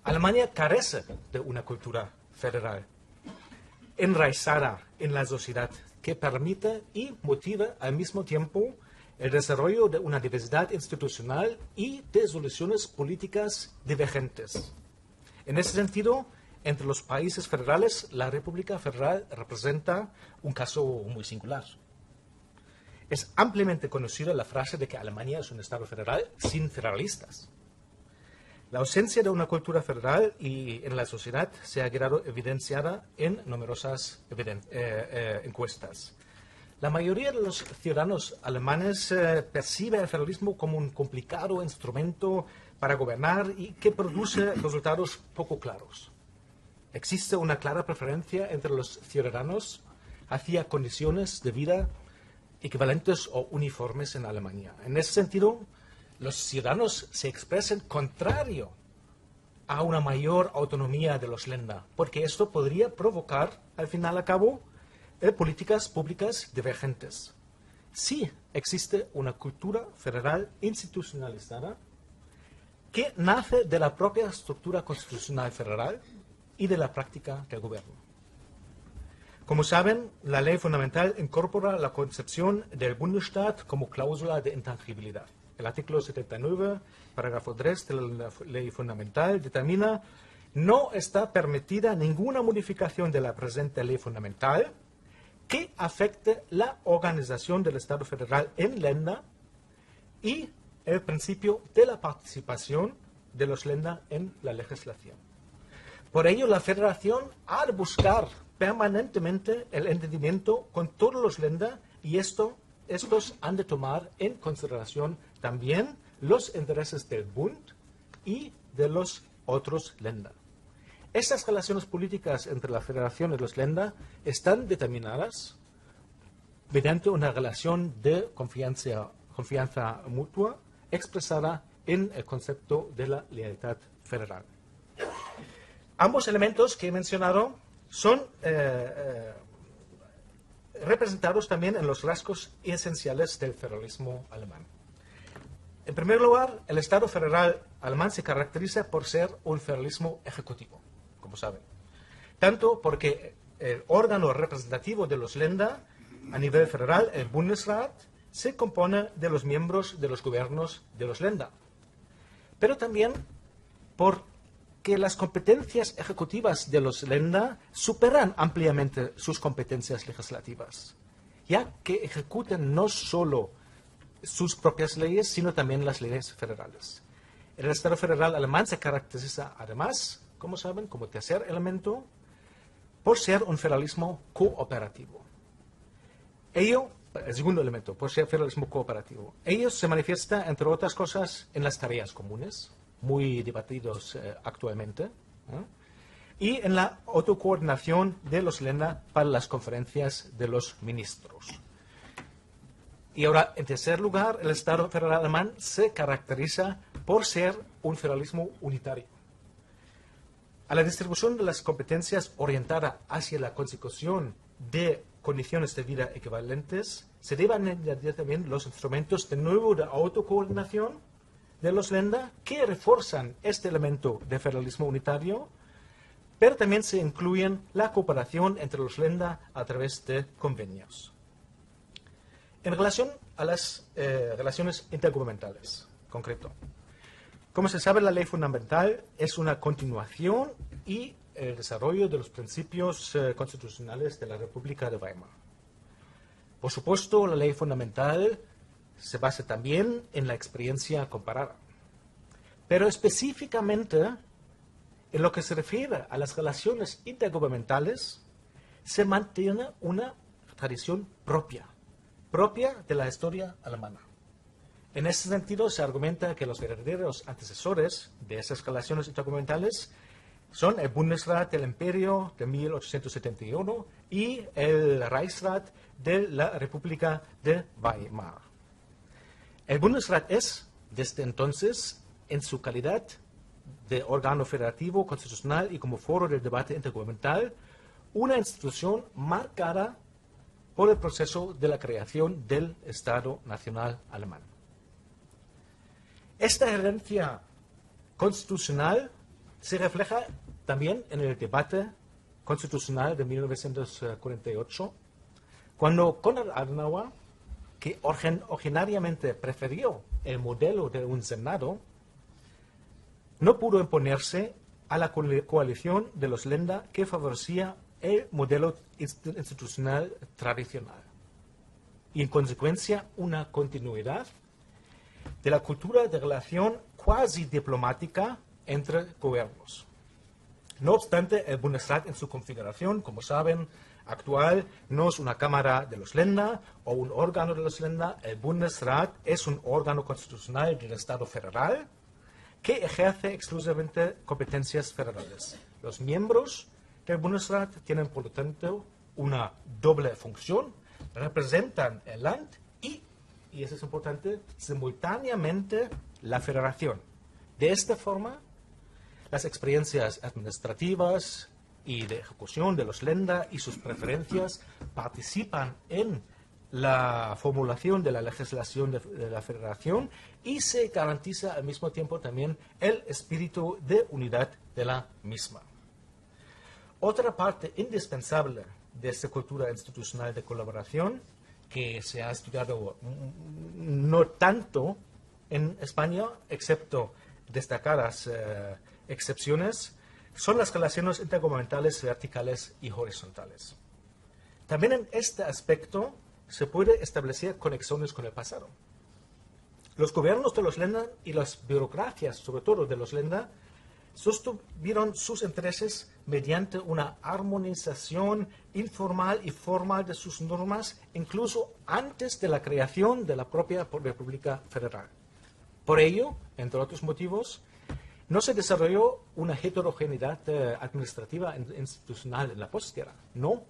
Alemania carece de una cultura federal enraizada en la sociedad que permite y motiva al mismo tiempo el desarrollo de una diversidad institucional y de soluciones políticas divergentes. En ese sentido, entre los países federales, la República Federal representa un caso muy singular. Es ampliamente conocida la frase de que Alemania es un Estado federal sin federalistas. La ausencia de una cultura federal en la sociedad se ha quedado evidenciada en numerosas encuestas. La mayoría de los ciudadanos alemanes percibe el federalismo como un complicado instrumento para gobernar y que produce resultados poco claros. Existe una clara preferencia entre los ciudadanos hacia condiciones de vida equivalentes o uniformes en Alemania. En ese sentido, los ciudadanos se expresan contrario a una mayor autonomía de los Länder, porque esto podría provocar, al final a cabo, políticas públicas divergentes. Sí existe una cultura federal institucionalizada que nace de la propia estructura constitucional federal y de la práctica del gobierno. Como saben, la ley fundamental incorpora la concepción del Bundesstaat como cláusula de intangibilidad. El artículo 79, parágrafo 3 de la ley fundamental determina: no está permitida ninguna modificación de la presente ley fundamental que afecte la organización del Estado federal en Länder y el principio de la participación de los Länder en la legislación. Por ello, la federación ha de buscar permanentemente el entendimiento con todos los Länder y estos han de tomar en consideración también los intereses del Bund y de los otros Länder. Estas relaciones políticas entre la federación y los Länder están determinadas mediante una relación de confianza mutua expresada en el concepto de la lealtad federal. Ambos elementos que he mencionado son representados también en los rasgos esenciales del federalismo alemán. En primer lugar, el Estado federal alemán se caracteriza por ser un federalismo ejecutivo, como saben. Tanto porque el órgano representativo de los Länder a nivel federal, el Bundesrat, se compone de los miembros de los gobiernos de los Länder. Pero también porque las competencias ejecutivas de los Länder superan ampliamente sus competencias legislativas, ya que ejecutan no solo sus propias leyes, sino también las leyes federales. El Estado federal alemán se caracteriza además, como saben, como tercer elemento, por ser un federalismo cooperativo. El segundo elemento, por ser federalismo cooperativo. Ello se manifiesta, entre otras cosas, en las tareas comunes, muy debatidos actualmente, y en la autocoordinación de los Länder para las conferencias de los ministros. Y ahora, en tercer lugar, el Estado federal alemán se caracteriza por ser un federalismo unitario. A la distribución de las competencias orientada hacia la consecución de condiciones de vida equivalentes, se deben añadir también los instrumentos de nuevo de autocoordinación de los Länder que refuerzan este elemento de federalismo unitario, pero también se incluyen la cooperación entre los Länder a través de convenios. En relación a las relaciones intergubernamentales, concreto. Como se sabe, la ley fundamental es una continuación y el desarrollo de los principios constitucionales de la República de Weimar. Por supuesto, la ley fundamental se basa también en la experiencia comparada. Pero específicamente, en lo que se refiere a las relaciones intergubernamentales, se mantiene una tradición propia de la historia alemana. En ese sentido, se argumenta que los verdaderos antecesores de esas relaciones intergubernamentales son el Bundesrat del Imperio de 1871 y el Reichsrat de la República de Weimar. El Bundesrat es, desde entonces, en su calidad de órgano federativo constitucional y como foro del debate intergubernamental, una institución marcada por el proceso de la creación del Estado Nacional Alemán. Esta herencia constitucional se refleja también en el debate constitucional de 1948, cuando Konrad Adenauer, que originariamente prefirió el modelo de un Senado, no pudo imponerse a la coalición de los Länder que favorecía el modelo institucional tradicional y, en consecuencia, una continuidad de la cultura de relación cuasi diplomática entre gobiernos. No obstante, el Bundesrat en su configuración, como saben, actual no es una Cámara de los Länder o un órgano de los Länder. El Bundesrat es un órgano constitucional del Estado federal que ejerce exclusivamente competencias federales. Los miembros del Bundesrat tienen, por lo tanto, una doble función, representan el Land y eso es importante, simultáneamente la federación. De esta forma, las experiencias administrativas y de ejecución de los Länder y sus preferencias participan en la formulación de la legislación de la federación y se garantiza al mismo tiempo también el espíritu de unidad de la misma. Otra parte indispensable de esta cultura institucional de colaboración, que se ha estudiado no tanto en España, excepto destacadas excepciones, son las relaciones intergubernamentales verticales y horizontales. También en este aspecto se puede establecer conexiones con el pasado. Los gobiernos de los Länder y las burocracias, sobre todo de los Länder, sostuvieron sus intereses mediante una armonización informal y formal de sus normas, incluso antes de la creación de la propia República Federal. Por ello, entre otros motivos, no se desarrolló una heterogeneidad administrativa e institucional en la posguerra. No.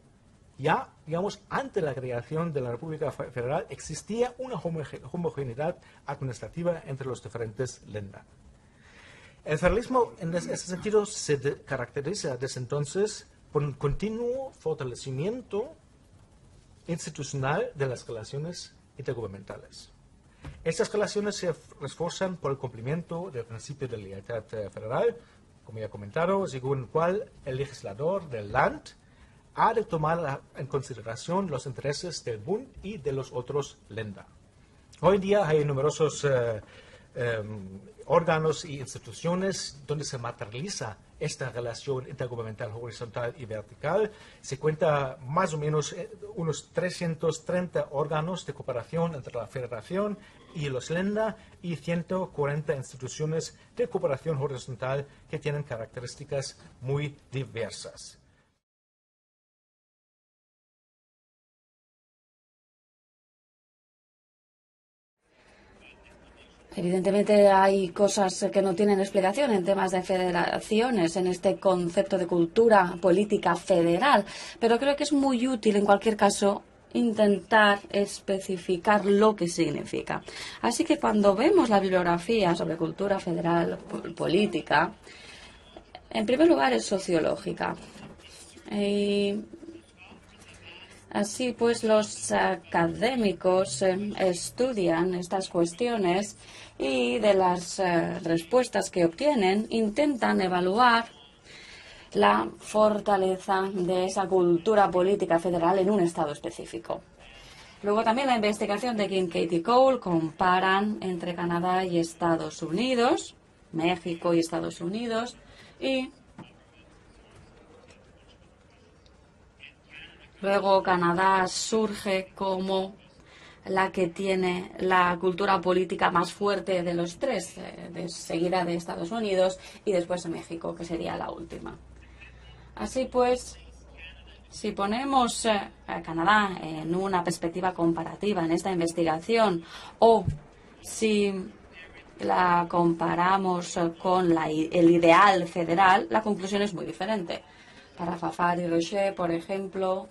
Ya, digamos, antes de la creación de la República Federal existía una homogeneidad administrativa entre los diferentes Länder. El federalismo, en ese sentido, se caracteriza desde entonces por un continuo fortalecimiento institucional de las relaciones intergubernamentales. Estas relaciones se refuerzan por el cumplimiento del principio de lealtad federal, como ya he comentado, según el cual el legislador del Land ha de tomar en consideración los intereses del Bund y de los otros Länder. Hoy en día hay numerosos órganos y instituciones donde se materializa esta relación intergubernamental horizontal y vertical. Se cuenta más o menos unos 330 órganos de cooperación entre la Federación y los Länder y 140 instituciones de cooperación horizontal que tienen características muy diversas. Evidentemente hay cosas que no tienen explicación en temas de federaciones, en este concepto de cultura política federal, pero creo que es muy útil en cualquier caso intentar especificar lo que significa. Así que cuando vemos la bibliografía sobre cultura federal política, en primer lugar es sociológica. Así pues, los académicos estudian estas cuestiones y de las respuestas que obtienen intentan evaluar la fortaleza de esa cultura política federal en un estado específico. Luego también la investigación de Kincaid y Cole comparan entre Canadá y Estados Unidos, México y Estados Unidos, y luego Canadá surge como la que tiene la cultura política más fuerte de los tres, seguida de Estados Unidos y después de México, que sería la última. Así pues, si ponemos a Canadá en una perspectiva comparativa en esta investigación o si la comparamos con el ideal federal, la conclusión es muy diferente. Para Fafard y Rocher, por ejemplo,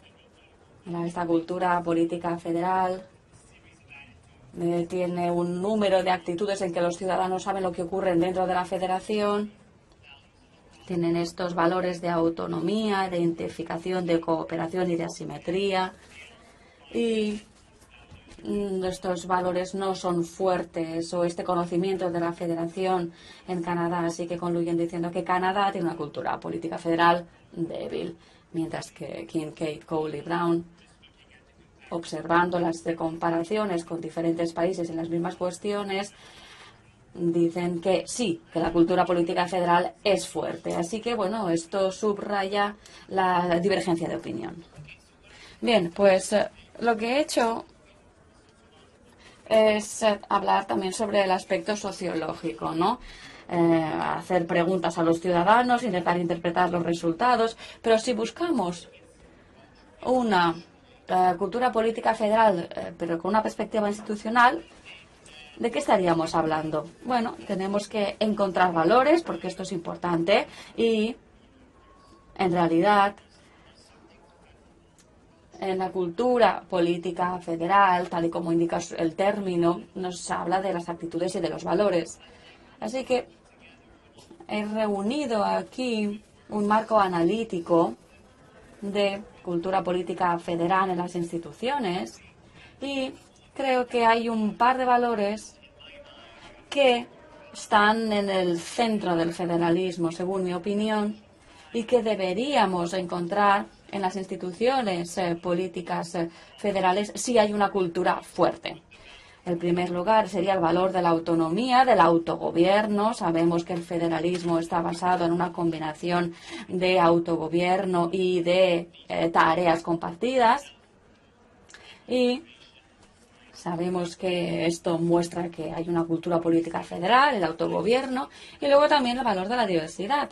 esta cultura política federal tiene un número de actitudes en que los ciudadanos saben lo que ocurre dentro de la federación, tienen estos valores de autonomía, de identificación, de cooperación y de asimetría, y estos valores no son fuertes o este conocimiento de la federación en Canadá, así que concluyen diciendo que Canadá tiene una cultura política federal débil, mientras que Kincaid, Cole y Brown, observando las comparaciones con diferentes países en las mismas cuestiones, dicen que sí, que la cultura política federal es fuerte. Así que, bueno, esto subraya la divergencia de opinión. Bien, pues lo que he hecho es hablar también sobre el aspecto sociológico, ¿no? Hacer preguntas a los ciudadanos, intentar interpretar los resultados, pero si buscamos una cultura política federal, pero con una perspectiva institucional, ¿de qué estaríamos hablando? Bueno, tenemos que encontrar valores, porque esto es importante, y en realidad en la cultura política federal, tal y como indica el término, nos habla de las actitudes y de los valores. Así que he reunido aquí un marco analítico de cultura política federal en las instituciones y creo que hay un par de valores que están en el centro del federalismo, según mi opinión, y que deberíamos encontrar en las instituciones políticas federales si hay una cultura fuerte. En primer lugar sería el valor de la autonomía, del autogobierno. Sabemos que el federalismo está basado en una combinación de autogobierno y de tareas compartidas. Y sabemos que esto muestra que hay una cultura política federal, el autogobierno, y luego también el valor de la diversidad.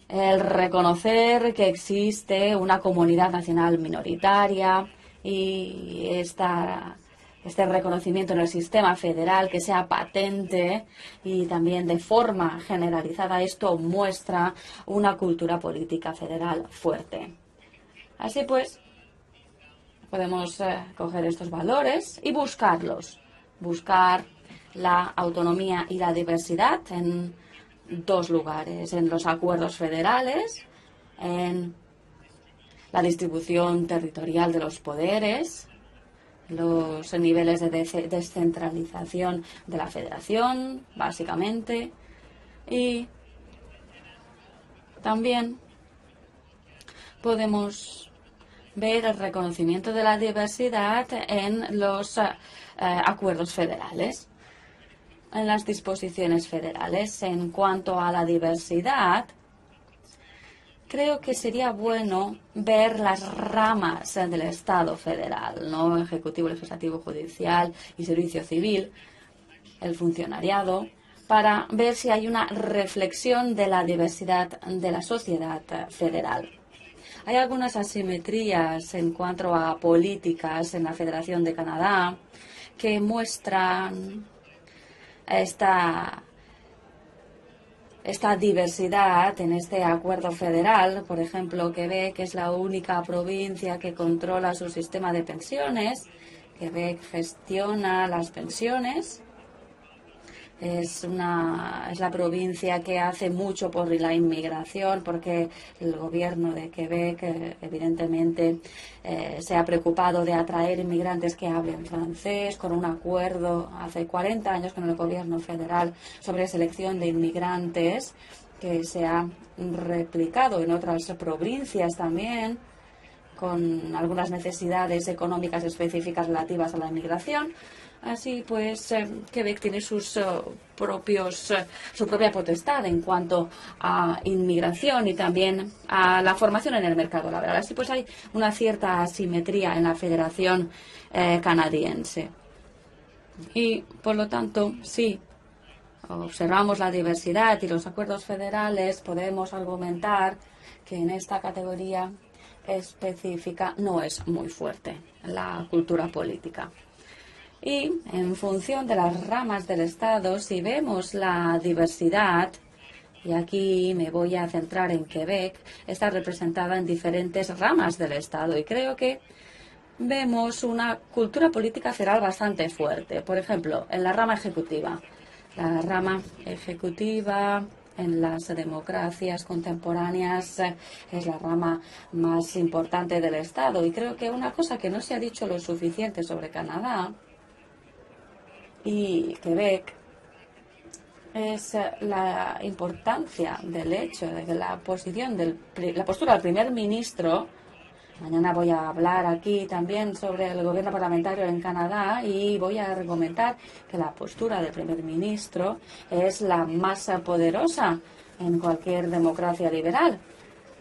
El reconocer que existe una comunidad nacional minoritaria y este reconocimiento en el sistema federal que sea patente y también de forma generalizada, esto muestra una cultura política federal fuerte. Así pues, podemos coger estos valores y buscarlos. Buscar la autonomía y la diversidad en dos lugares, en los acuerdos federales, en la distribución territorial de los poderes, los niveles de descentralización de la federación, básicamente, y también podemos ver el reconocimiento de la diversidad en los acuerdos federales, en las disposiciones federales. En cuanto a la diversidad, creo que sería bueno ver las ramas del Estado federal, ¿no? Ejecutivo, legislativo, judicial y servicio civil, el funcionariado, para ver si hay una reflexión de la diversidad de la sociedad federal. Hay algunas asimetrías en cuanto a políticas en la Federación de Canadá que muestran esta diversidad en este acuerdo federal. Por ejemplo, Quebec es la única provincia que controla su sistema de pensiones. Quebec gestiona las pensiones. Es la provincia que hace mucho por la inmigración, porque el gobierno de Quebec evidentemente se ha preocupado de atraer inmigrantes que hablen francés, con un acuerdo hace 40 años con el gobierno federal sobre selección de inmigrantes que se ha replicado en otras provincias también, con algunas necesidades económicas específicas relativas a la inmigración. Así pues, Quebec tiene su propia potestad en cuanto a inmigración y también a la formación en el mercado laboral. Así pues, hay una cierta asimetría en la Federación canadiense. Y, por lo tanto, si observamos la diversidad y los acuerdos federales, podemos argumentar que en esta categoría específica no es muy fuerte la cultura política. Y en función de las ramas del Estado, si vemos la diversidad, y aquí me voy a centrar en Quebec, está representada en diferentes ramas del Estado y creo que vemos una cultura política federal bastante fuerte. Por ejemplo, en la rama ejecutiva. La rama ejecutiva en las democracias contemporáneas es la rama más importante del Estado. Y creo que una cosa que no se ha dicho lo suficiente sobre Canadá y Quebec es la importancia del hecho de que la postura del primer ministro. Mañana voy a hablar aquí también sobre el gobierno parlamentario en Canadá y voy a argumentar que la postura del primer ministro es la más poderosa en cualquier democracia liberal.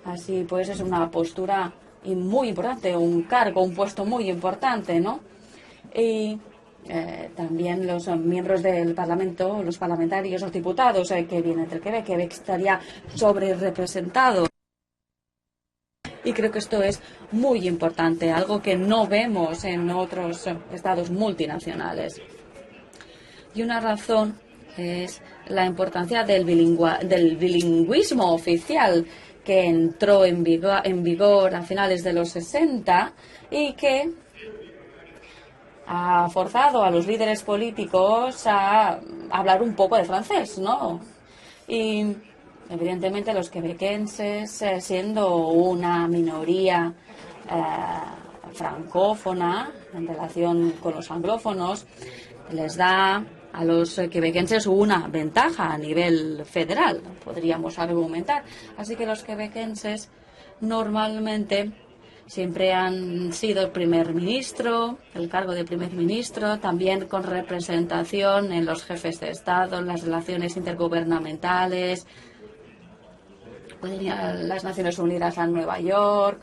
Así pues es una postura muy importante, un cargo, un puesto muy importante, ¿no? Y también los miembros del Parlamento, los parlamentarios, los diputados que vienen del Quebec. Quebec estaría sobre representado. Y creo que esto es muy importante, algo que no vemos en otros estados multinacionales. Y una razón es la importancia del bilingüismo oficial que entró en vigor a finales de los 60 y que ha forzado a los líderes políticos a hablar un poco de francés, ¿no? Y evidentemente los quebequenses, siendo una minoría francófona en relación con los anglófonos, les da a los quebequenses una ventaja a nivel federal, podríamos argumentar. Así que los quebequenses normalmente siempre han sido el primer ministro, el cargo de primer ministro, también con representación en los jefes de Estado, en las relaciones intergubernamentales. Pueden ir a las Naciones Unidas a Nueva York,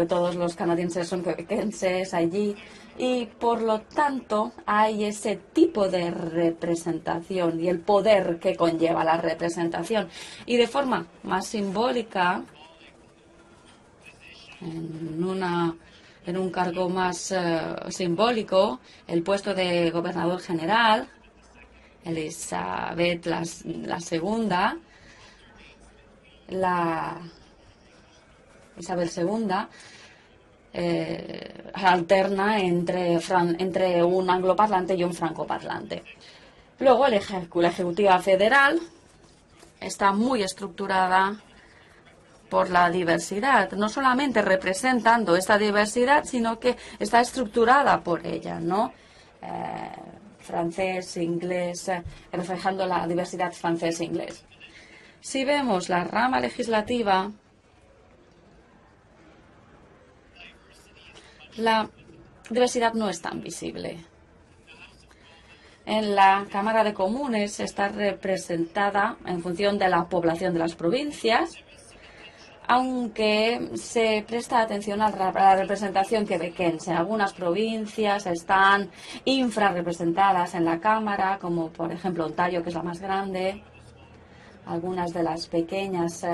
todos los canadienses son quebequenses allí, y por lo tanto hay ese tipo de representación y el poder que conlleva la representación. Y de forma más simbólica, en un cargo más simbólico, el puesto de gobernador general, Elizabeth la segunda, Isabel II, alterna entre un angloparlante y un francoparlante. Luego, la Ejecutiva Federal está muy estructurada por la diversidad, no solamente representando esta diversidad, sino que está estructurada por ella, ¿no? Francés, inglés, reflejando la diversidad francés-inglés. Si vemos la rama legislativa, la diversidad no es tan visible. En la Cámara de Comunes está representada en función de la población de las provincias, aunque se presta atención a la representación quebequense. Algunas provincias están infrarrepresentadas en la Cámara, como por ejemplo Ontario, que es la más grande. Algunas de las pequeñas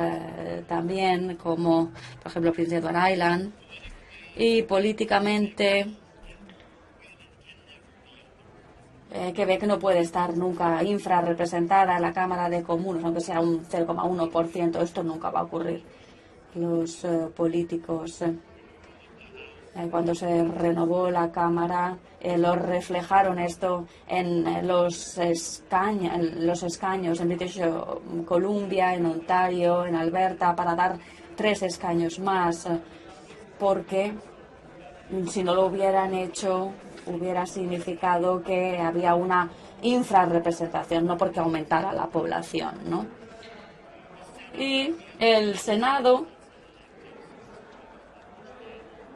también, como por ejemplo Prince Edward Island. Y políticamente, Quebec no puede estar nunca infrarrepresentada en la Cámara de Comunes, aunque sea un 0,1%. Esto nunca va a ocurrir. Los políticos, cuando se renovó la Cámara, lo reflejaron esto en los escaños en British Columbia, en Ontario, en Alberta, para dar 3 escaños más, porque si no lo hubieran hecho, hubiera significado que había una infrarrepresentación, no porque aumentara la población, ¿no? Y el Senado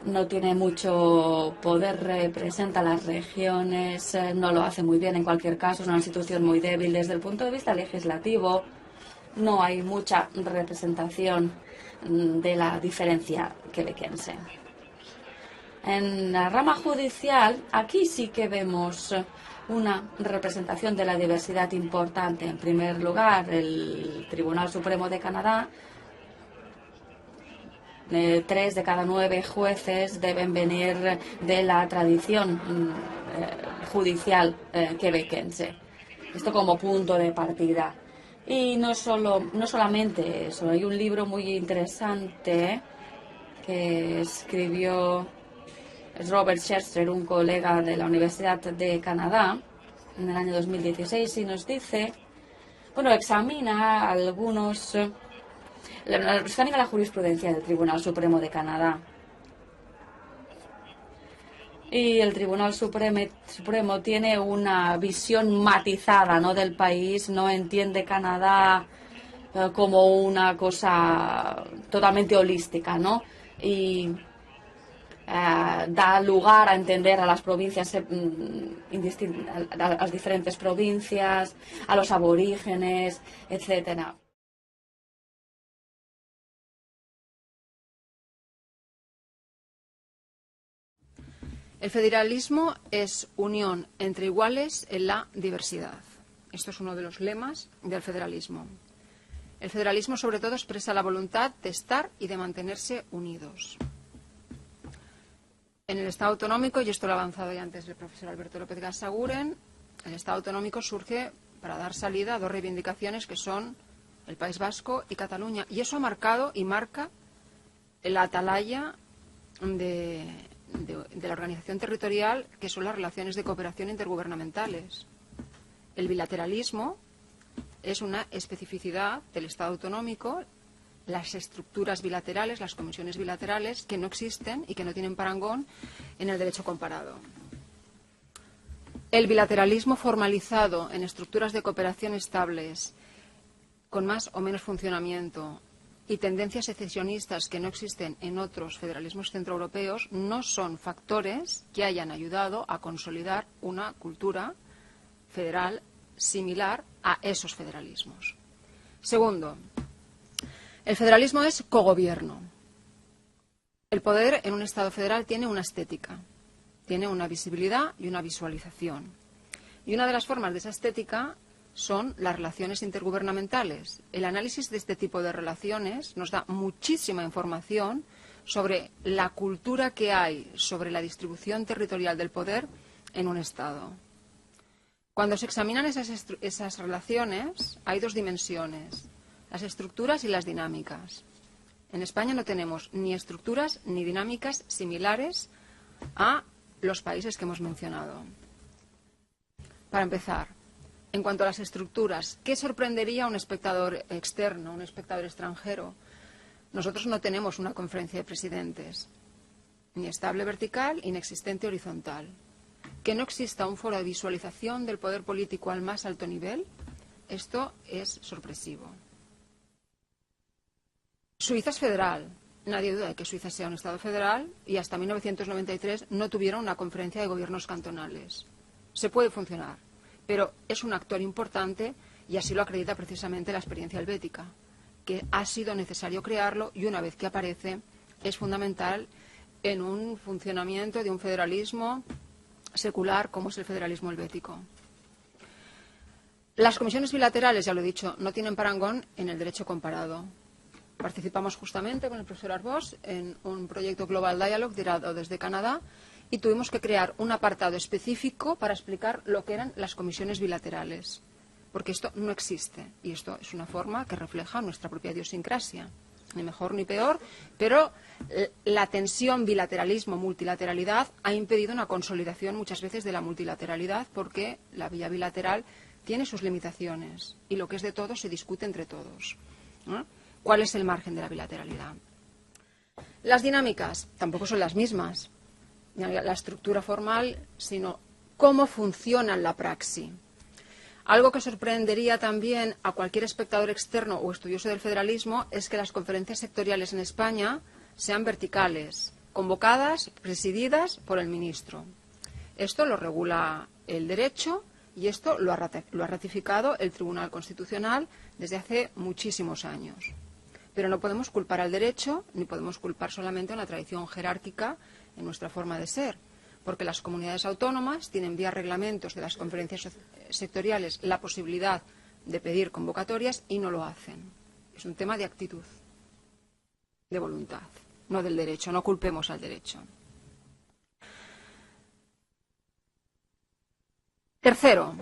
no tiene mucho poder, representa las regiones, no lo hace muy bien en cualquier caso, es una institución muy débil desde el punto de vista legislativo. No hay mucha representación de la diferencia quebequense. En la rama judicial, aquí sí que vemos una representación de la diversidad importante. En primer lugar, el Tribunal Supremo de Canadá. 3 de cada 9 jueces deben venir de la tradición judicial quebequense. Esto como punto de partida. Y no solamente eso, hay un libro muy interesante que escribió Robert Chester, un colega de la Universidad de Canadá, en el año 2016, y nos dice bueno, examina examina la jurisprudencia del Tribunal Supremo de Canadá. Y el Tribunal Supremo tiene una visión matizada, ¿no?, del país, no entiende Canadá como una cosa totalmente holística, ¿no? Y da lugar a entender a las provincias, a las diferentes provincias, a los aborígenes, etcétera. El federalismo es unión entre iguales en la diversidad. Esto es uno de los lemas del federalismo. El federalismo, sobre todo, expresa la voluntad de estar y de mantenerse unidos. En el Estado autonómico, y esto lo ha avanzado ya antes el profesor Alberto López Gasaguren, el Estado autonómico surge para dar salida a dos reivindicaciones que son el País Vasco y Cataluña. Y eso ha marcado y marca la atalaya de la organización territorial, que son las relaciones de cooperación intergubernamentales. El bilateralismo es una especificidad del Estado autonómico, las estructuras bilaterales, las comisiones bilaterales, que no existen y que no tienen parangón en el derecho comparado. El bilateralismo formalizado en estructuras de cooperación estables, con más o menos funcionamiento, y tendencias secesionistas que no existen en otros federalismos centroeuropeos no son factores que hayan ayudado a consolidar una cultura federal similar a esos federalismos. Segundo, el federalismo es cogobierno. El poder en un Estado federal tiene una estética, tiene una visibilidad y una visualización. Y una de las formas de esa estética son las relaciones intergubernamentales. El análisis de este tipo de relaciones nos da muchísima información sobre la cultura que hay sobre la distribución territorial del poder en un Estado. Cuando se examinan esas relaciones, hay dos dimensiones: las estructuras y las dinámicas. En España no tenemos ni estructuras ni dinámicas similares a los países que hemos mencionado. Para empezar, en cuanto a las estructuras, ¿qué sorprendería a un espectador externo, un espectador extranjero? Nosotros no tenemos una conferencia de presidentes, ni estable vertical, ni inexistente horizontal. Que no exista un foro de visualización del poder político al más alto nivel, esto es sorpresivo. Suiza es federal. Nadie duda de que Suiza sea un Estado federal y hasta 1993 no tuvieron una conferencia de gobiernos cantonales. Se puede funcionar, pero es un actor importante y así lo acredita precisamente la experiencia helvética, que ha sido necesario crearlo y una vez que aparece es fundamental en un funcionamiento de un federalismo secular como es el federalismo helvético. Las comisiones bilaterales, ya lo he dicho, no tienen parangón en el derecho comparado. Participamos justamente con el profesor Arbós en un proyecto Global Dialogue tirado desde Canadá y tuvimos que crear un apartado específico para explicar lo que eran las comisiones bilaterales, porque esto no existe y esto es una forma que refleja nuestra propia idiosincrasia, ni mejor ni peor, pero la tensión bilateralismo-multilateralidad ha impedido una consolidación muchas veces de la multilateralidad porque la vía bilateral tiene sus limitaciones y lo que es de todos se discute entre todos, ¿no? ¿Cuál es el margen de la bilateralidad? Las dinámicas tampoco son las mismas, la estructura formal, sino cómo funciona en la praxis. Algo que sorprendería también a cualquier espectador externo o estudioso del federalismo es que las conferencias sectoriales en España sean verticales, convocadas, presididas por el ministro. Esto lo regula el derecho y esto lo ha ratificado el Tribunal Constitucional desde hace muchísimos años. Pero no podemos culpar al derecho ni podemos culpar solamente a una tradición jerárquica en nuestra forma de ser, porque las comunidades autónomas tienen vía reglamentos de las conferencias sectoriales la posibilidad de pedir convocatorias y no lo hacen. Es un tema de actitud, de voluntad, no del derecho. No culpemos al derecho. Tercero,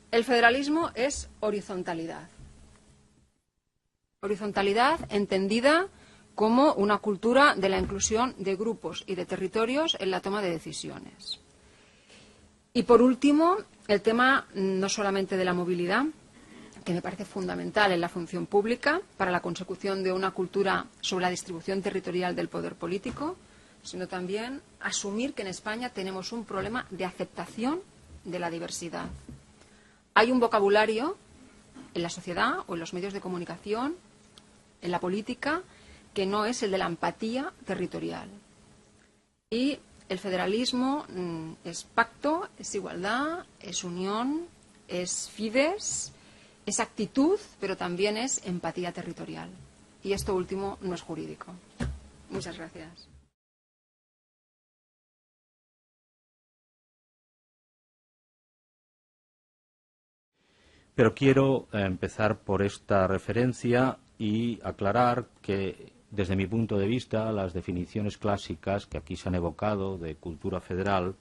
el federalismo es horizontalidad. Horizontalidad entendida como una cultura de la inclusión de grupos y de territorios en la toma de decisiones. Y por último, el tema no solamente de la movilidad, que me parece fundamental en la función pública para la consecución de una cultura sobre la distribución territorial del poder político, sino también asumir que en España tenemos un problema de aceptación de la diversidad. Hay un vocabulario en la sociedad o en los medios de comunicación, en la política, que no es el de la empatía territorial. Y el federalismo es pacto, es igualdad, es unión, es fides, es actitud, pero también es empatía territorial. Y esto último no es jurídico. Muchas gracias. Pero quiero empezar por esta referencia y aclarar que, desde mi punto de vista, las definiciones clásicas que aquí se han evocado de cultura federal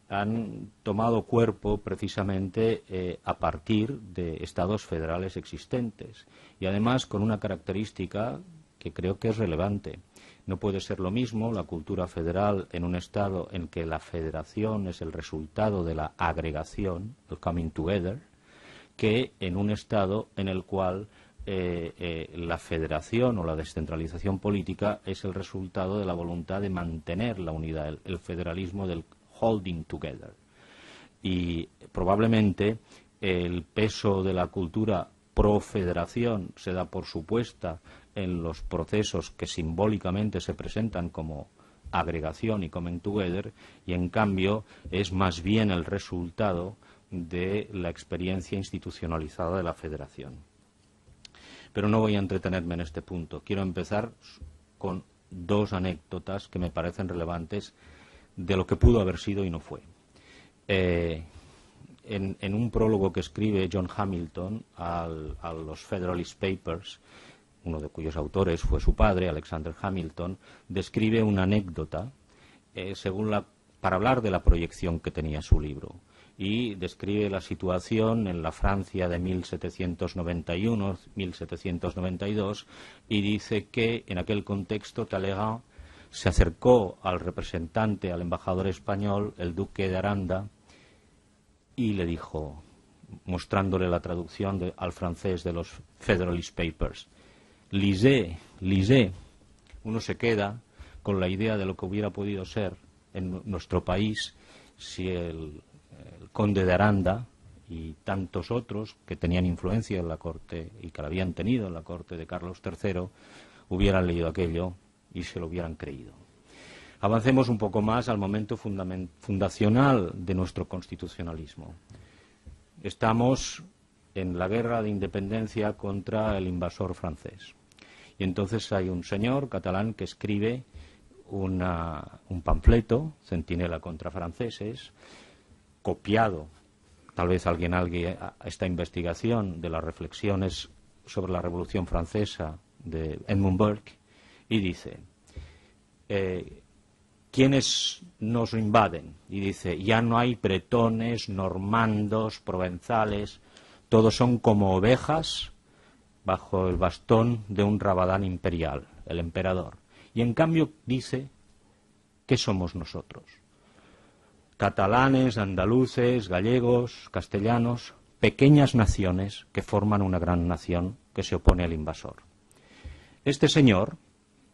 han tomado cuerpo precisamente a partir de estados federales existentes y además con una característica que creo que es relevante. No puede ser lo mismo la cultura federal en un estado en que la federación es el resultado de la agregación, el coming together, que en un estado en el cual la federación o la descentralización política es el resultado de la voluntad de mantener la unidad, el federalismo del holding together. Y probablemente el peso de la cultura pro-federación se da por supuesta en los procesos que simbólicamente se presentan como agregación y coming together, y en cambio es más bien el resultado de la experiencia institucionalizada de la federación. Pero no voy a entretenerme en este punto. Quiero empezar con dos anécdotas que me parecen relevantes de lo que pudo haber sido y no fue. En un prólogo que escribe John Hamilton a los Federalist Papers, uno de cuyos autores fue su padre, Alexander Hamilton, describe una anécdota para hablar de la proyección que tenía su libro. Y describe la situación en la Francia de 1791-1792 y dice que en aquel contexto Talleyrand se acercó al representante, al embajador español, el duque de Aranda, y le dijo, mostrándole la traducción al francés de los Federalist Papers, lisez, lisez. Uno se queda con la idea de lo que hubiera podido ser en nuestro país si el conde de Aranda y tantos otros que tenían influencia en la corte y que la habían tenido en la corte de Carlos III hubieran leído aquello y se lo hubieran creído. Avancemos un poco más al momento fundacional de nuestro constitucionalismo. Estamos en la guerra de independencia contra el invasor francés. Y entonces hay un señor catalán que escribe un panfleto, Centinela contra franceses, copiado, tal vez alguien esta investigación de las reflexiones sobre la Revolución Francesa de Edmund Burke, y dice, ¿quiénes nos invaden? Y dice, ya no hay bretones, normandos, provenzales, todos son como ovejas bajo el bastón de un rabadán imperial, el emperador. Y en cambio dice, ¿qué somos nosotros? Catalanes, andaluces, gallegos, castellanos, pequeñas naciones que forman una gran nación que se opone al invasor. Este señor,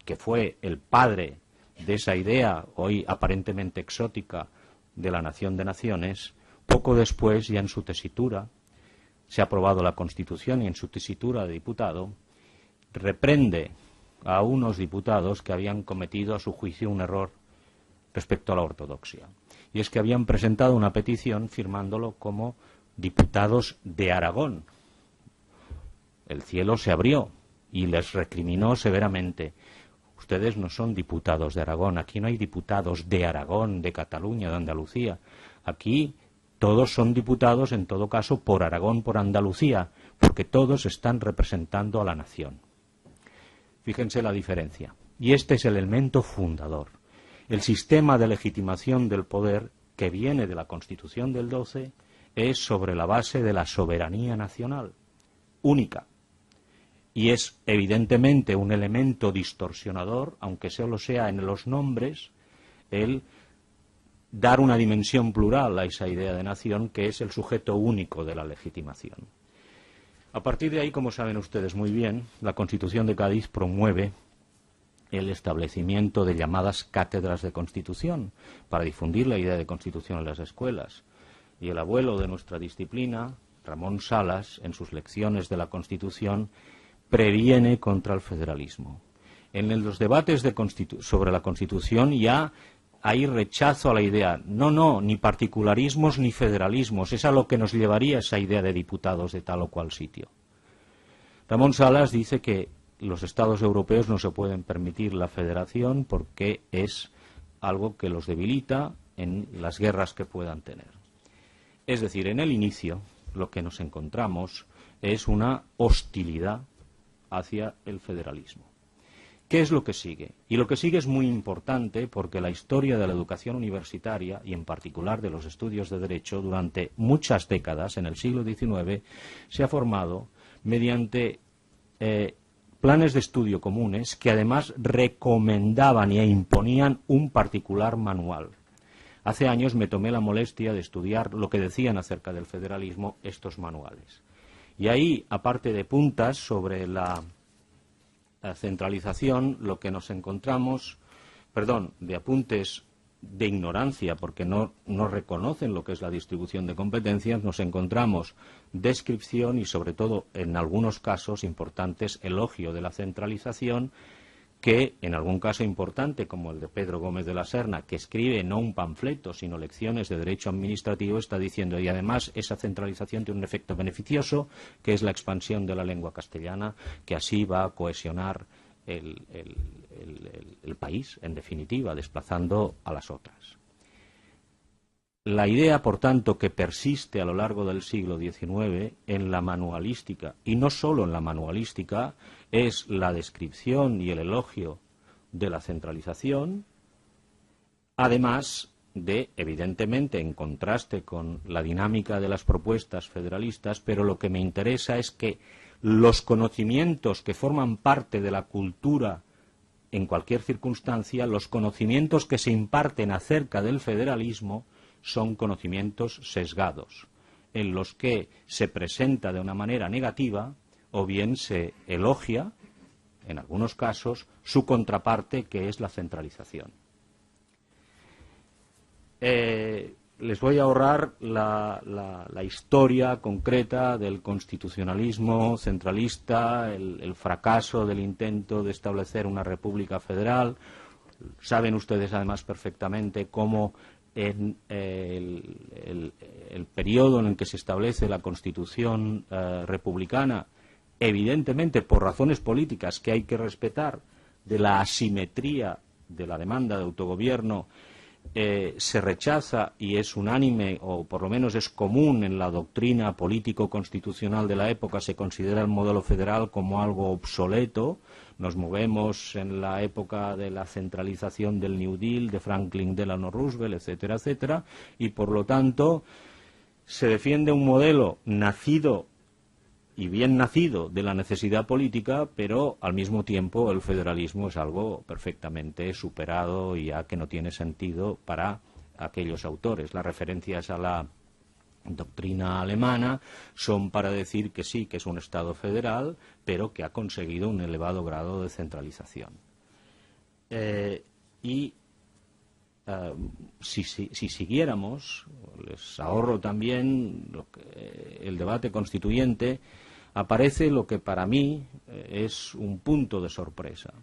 que fue el padre de esa idea hoy aparentemente exótica de la nación de naciones, poco después, ya en su tesitura, se ha aprobado la Constitución y en su tesitura de diputado, reprende a unos diputados que habían cometido a su juicio un error respecto a la ortodoxia. Y es que habían presentado una petición firmándolo como diputados de Aragón. El cielo se abrió y les recriminó severamente. Ustedes no son diputados de Aragón, aquí no hay diputados de Aragón, de Cataluña, de Andalucía. Aquí todos son diputados, en todo caso, por Aragón, por Andalucía, porque todos están representando a la nación. Fíjense la diferencia. Y este es el elemento fundador. El sistema de legitimación del poder que viene de la Constitución del 12 es sobre la base de la soberanía nacional, única. Y es evidentemente un elemento distorsionador, aunque solo sea en los nombres, el dar una dimensión plural a esa idea de nación que es el sujeto único de la legitimación. A partir de ahí, como saben ustedes muy bien, la Constitución de Cádiz promueve el establecimiento de llamadas cátedras de Constitución para difundir la idea de Constitución en las escuelas. Y el abuelo de nuestra disciplina, Ramón Salas, en sus lecciones de la Constitución, previene contra el federalismo. En los debates sobre la Constitución ya hay rechazo a la idea. No, ni particularismos ni federalismos. Es a lo que nos llevaría esa idea de diputados de tal o cual sitio. Ramón Salas dice que los Estados europeos no se pueden permitir la federación porque es algo que los debilita en las guerras que puedan tener. Es decir, en el inicio lo que nos encontramos es una hostilidad hacia el federalismo. ¿Qué es lo que sigue? Y lo que sigue es muy importante porque la historia de la educación universitaria, y en particular de los estudios de Derecho, durante muchas décadas, en el siglo XIX, se ha formado mediante planes de estudio comunes que además recomendaban e imponían un particular manual. Hace años me tomé la molestia de estudiar lo que decían acerca del federalismo estos manuales. Y ahí, aparte de puntas sobre la centralización, lo que nos encontramos, de apuntes de ignorancia, porque no reconocen lo que es la distribución de competencias, nos encontramos descripción y, sobre todo, en algunos casos importantes, elogio de la centralización, que en algún caso importante, como el de Pedro Gómez de la Serna, que escribe no un panfleto, sino lecciones de derecho administrativo, está diciendo, y además esa centralización tiene un efecto beneficioso, que es la expansión de la lengua castellana, que así va a cohesionar el país, en definitiva, desplazando a las otras. La idea, por tanto, que persiste a lo largo del siglo XIX en la manualística, y no solo en la manualística, es la descripción y el elogio de la centralización, además de, evidentemente, en contraste con la dinámica de las propuestas federalistas, pero lo que me interesa es que los conocimientos que forman parte de la cultura en cualquier circunstancia, los conocimientos que se imparten acerca del federalismo son conocimientos sesgados, en los que se presenta de una manera negativa o bien se elogia, en algunos casos, su contraparte, que es la centralización. Les voy a ahorrar la historia concreta del constitucionalismo centralista, el fracaso del intento de establecer una república federal. Saben ustedes además perfectamente cómo en el periodo en el que se establece la Constitución republicana, evidentemente por razones políticas que hay que respetar, de la asimetría de la demanda de autogobierno, se rechaza y es unánime, o por lo menos es común en la doctrina político-constitucional de la época, se considera el modelo federal como algo obsoleto. Nos movemos en la época de la centralización del New Deal, de Franklin Delano Roosevelt, etcétera, etcétera, y por lo tanto se defiende un modelo nacido y bien nacido de la necesidad política, pero al mismo tiempo el federalismo es algo perfectamente superado y ya que no tiene sentido para aquellos autores. Las referencias a la doctrina alemana son para decir que sí, que es un Estado federal, pero que ha conseguido un elevado grado de centralización. Si siguiéramos, les ahorro también el debate constituyente, aparece lo que para mí es un punto de sorpresa,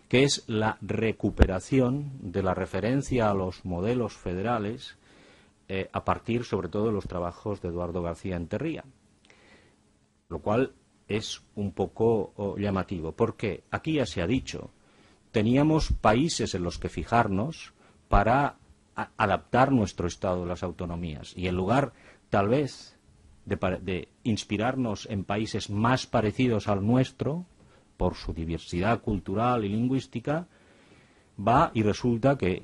que es la recuperación de la referencia a los modelos federales a partir sobre todo de los trabajos de Eduardo García Enterría, lo cual es un poco llamativo, porque aquí ya se ha dicho, teníamos países en los que fijarnos para adaptar nuestro Estado de las autonomías, y en lugar tal vez de inspirarnos en países más parecidos al nuestro, por su diversidad cultural y lingüística, va y resulta que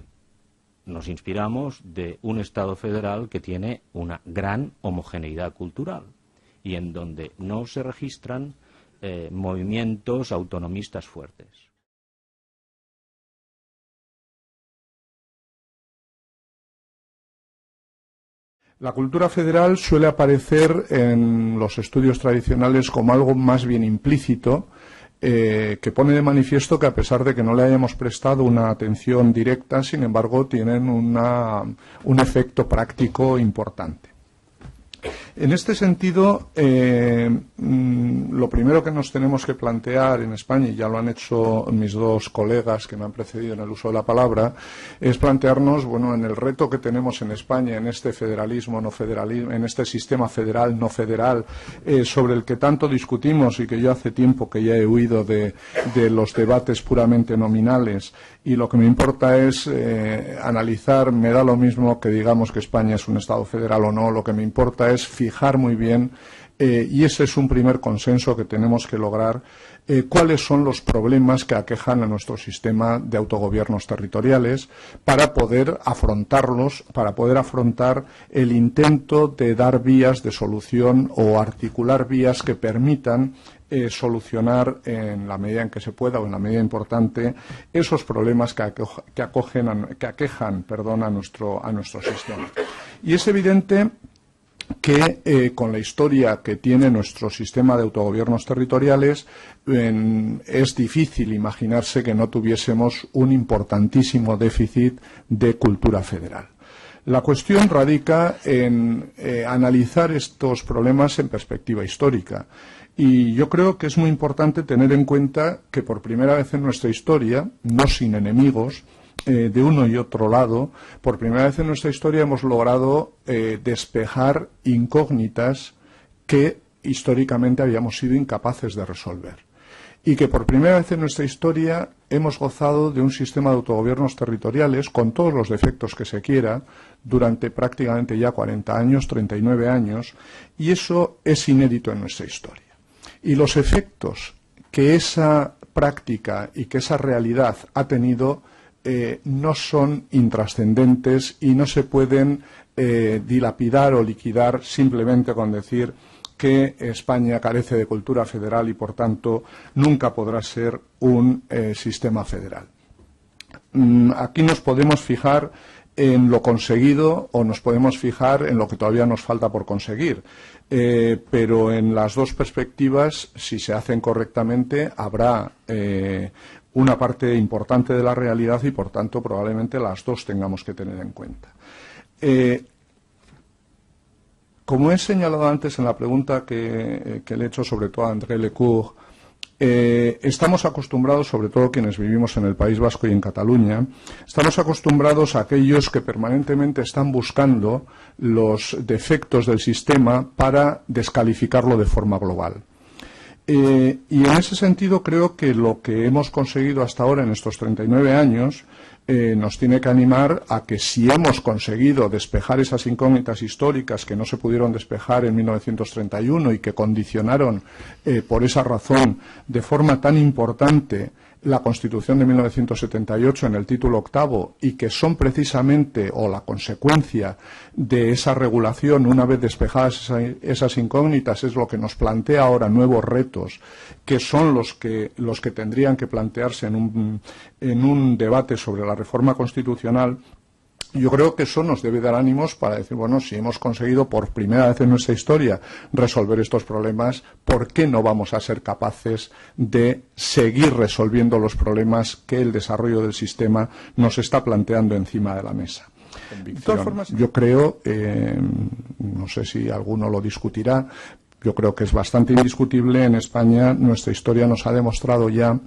nos inspiramos de un Estado federal que tiene una gran homogeneidad cultural y en donde no se registran movimientos autonomistas fuertes. La cultura federal suele aparecer en los estudios tradicionales como algo más bien implícito, que pone de manifiesto que a pesar de que no le hayamos prestado una atención directa, sin embargo, tienen un efecto práctico importante. En este sentido, lo primero que nos tenemos que plantear en España, y ya lo han hecho mis dos colegas que me han precedido en el uso de la palabra, es plantearnos, bueno, en el reto que tenemos en España, en este federalismo, no federalismo, en este sistema federal, no federal, sobre el que tanto discutimos y que yo hace tiempo que ya he huido de los debates puramente nominales, y lo que me importa es analizar, me da lo mismo que digamos que España es un Estado federal o no, lo que me importa es fijar muy bien, y ese es un primer consenso que tenemos que lograr, cuáles son los problemas que aquejan a nuestro sistema de autogobiernos territoriales para poder afrontarlos, para poder afrontar el intento de dar vías de solución o articular vías que permitan solucionar en la medida en que se pueda o en la medida importante esos problemas que aquejan a nuestro sistema. Y es evidente que con la historia que tiene nuestro sistema de autogobiernos territoriales es difícil imaginarse que no tuviésemos un importantísimo déficit de cultura federal. La cuestión radica en analizar estos problemas en perspectiva histórica. Y yo creo que es muy importante tener en cuenta que por primera vez en nuestra historia, no sin enemigos, de uno y otro lado, por primera vez en nuestra historia hemos logrado despejar incógnitas que históricamente habíamos sido incapaces de resolver. Y que por primera vez en nuestra historia hemos gozado de un sistema de autogobiernos territoriales, con todos los defectos que se quiera, durante prácticamente ya 40 años, 39 años, y eso es inédito en nuestra historia. Y los efectos que esa práctica y que esa realidad ha tenido no son intrascendentes y no se pueden dilapidar o liquidar simplemente con decir que España carece de cultura federal y, por tanto, nunca podrá ser un sistema federal. Aquí nos podemos fijar en lo conseguido o nos podemos fijar en lo que todavía nos falta por conseguir. Pero en las dos perspectivas, si se hacen correctamente, habrá una parte importante de la realidad y, por tanto, probablemente las dos tengamos que tener en cuenta. Como he señalado antes en la pregunta que le he hecho sobre todo a André Lecour, estamos acostumbrados, sobre todo quienes vivimos en el País Vasco y en Cataluña, estamos acostumbrados a aquellos que permanentemente están buscando los defectos del sistema para descalificarlo de forma global. Y en ese sentido creo que lo que hemos conseguido hasta ahora en estos 39 años nos tiene que animar a que si hemos conseguido despejar esas incógnitas históricas que no se pudieron despejar en 1931 y que condicionaron por esa razón de forma tan importante la Constitución de 1978 en el título octavo y que son precisamente o la consecuencia de esa regulación, una vez despejadas esas incógnitas, es lo que nos plantea ahora nuevos retos que son los que tendrían que plantearse en un debate sobre la reforma constitucional. Yo creo que eso nos debe dar ánimos para decir, bueno, si hemos conseguido por primera vez en nuestra historia resolver estos problemas, ¿por qué no vamos a ser capaces de seguir resolviendo los problemas que el desarrollo del sistema nos está planteando encima de la mesa? De todas formas, yo creo, no sé si alguno lo discutirá, yo creo que es bastante indiscutible. En España nuestra historia nos ha demostrado ya